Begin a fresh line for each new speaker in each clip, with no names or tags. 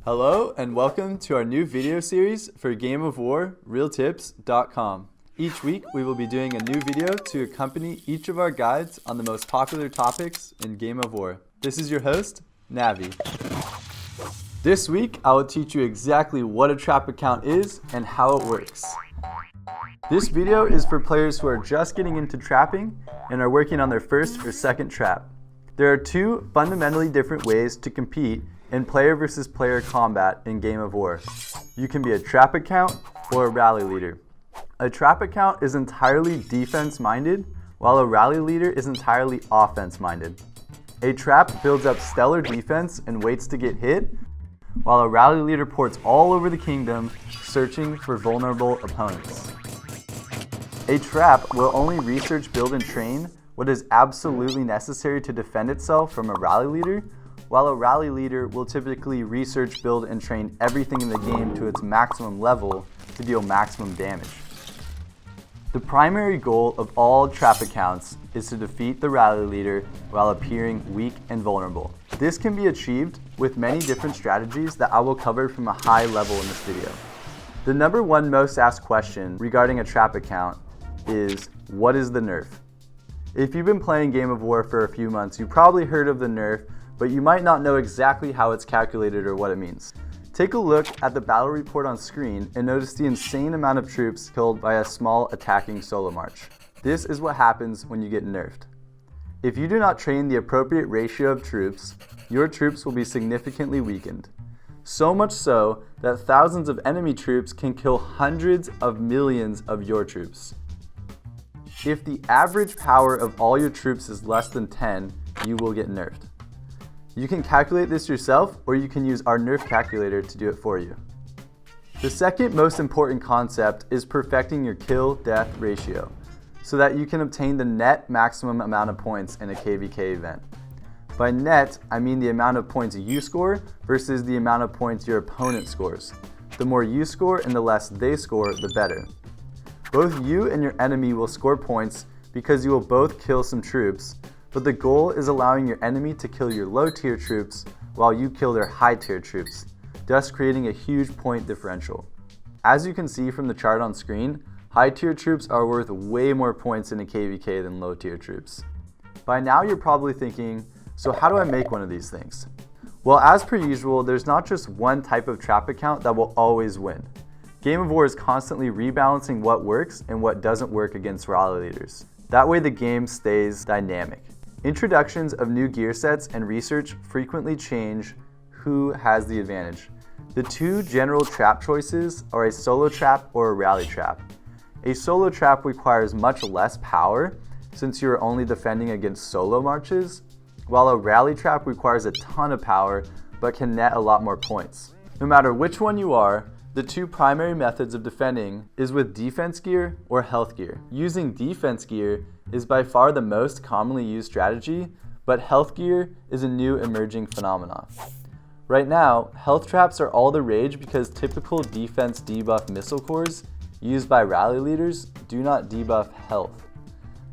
Hello and welcome to our new video series for Game of War realtips.com. Each week we will be doing a new video to accompany each of our guides on the most popular topics in Game of War. This is your host, Navi. This week I will teach you exactly what a trap account is and how it works. This video is for players who are just getting into trapping and are working on their first or second trap. There are two fundamentally different ways to compete in player versus player combat in Game of War. You can be a trap account or a rally leader. A trap account is entirely defense-minded, while a rally leader is entirely offense-minded. A trap builds up stellar defense and waits to get hit, while a rally leader ports all over the kingdom, searching for vulnerable opponents. A trap will only research, build, and train what is absolutely necessary to defend itself from a rally leader, while a rally leader will typically research, build, and train everything in the game to its maximum level to deal maximum damage. The primary goal of all trap accounts is to defeat the rally leader while appearing weak and vulnerable. This can be achieved with many different strategies that I will cover from a high level in this video. The number one most asked question regarding a trap account is, what is the Nerf? If you've been playing Game of War for a few months, you probably heard of the Nerf, but you might not know exactly how it's calculated or what it means. Take a look at the battle report on screen and notice the insane amount of troops killed by a small attacking solo march. This is what happens when you get nerfed. If you do not train the appropriate ratio of troops, your troops will be significantly weakened. So much so that thousands of enemy troops can kill hundreds of millions of your troops. If the average power of all your troops is less than 10, you will get nerfed. You can calculate this yourself, or you can use our Nerf calculator to do it for you. The second most important concept is perfecting your kill-death ratio, so that you can obtain the net maximum amount of points in a KVK event. By net, I mean the amount of points you score versus the amount of points your opponent scores. The more you score and the less they score, the better. Both you and your enemy will score points because you will both kill some troops, but the goal is allowing your enemy to kill your low-tier troops while you kill their high-tier troops, thus creating a huge point differential. As you can see from the chart on screen, high-tier troops are worth way more points in a KVK than low-tier troops. By now you're probably thinking, so how do I make one of these things? Well, as per usual, there's not just one type of trap account that will always win. Game of War is constantly rebalancing what works and what doesn't work against rally leaders. That way the game stays dynamic. Introductions of new gear sets and research frequently change who has the advantage. The two general trap choices are a solo trap or a rally trap. A solo trap requires much less power since you are only defending against solo marches, while a rally trap requires a ton of power but can net a lot more points. No matter which one you are, the two primary methods of defending is with defense gear or health gear. Using defense gear is by far the most commonly used strategy, but health gear is a new emerging phenomenon. Right now, health traps are all the rage because typical defense debuff missile cores used by rally leaders do not debuff health.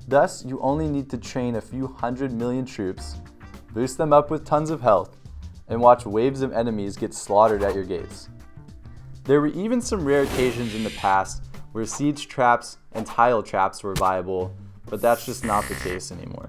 Thus, you only need to train a few 100 million troops, boost them up with tons of health, and watch waves of enemies get slaughtered at your gates. There were even some rare occasions in the past where siege traps and tile traps were viable, but that's just not the case anymore.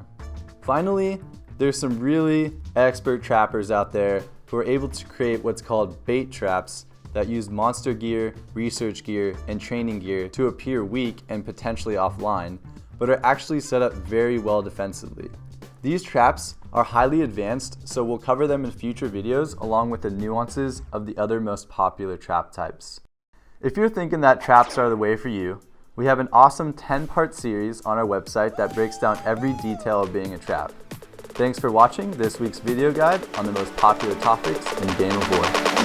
Finally, there's some really expert trappers out there who are able to create what's called bait traps that use monster gear, research gear, and training gear to appear weak and potentially offline, but are actually set up very well defensively. These traps are highly advanced, so we'll cover them in future videos along with the nuances of the other most popular trap types. If you're thinking that traps are the way for you, we have an awesome 10-part series on our website that breaks down every detail of being a trap. Thanks for watching this week's video guide on the most popular topics in Game of War.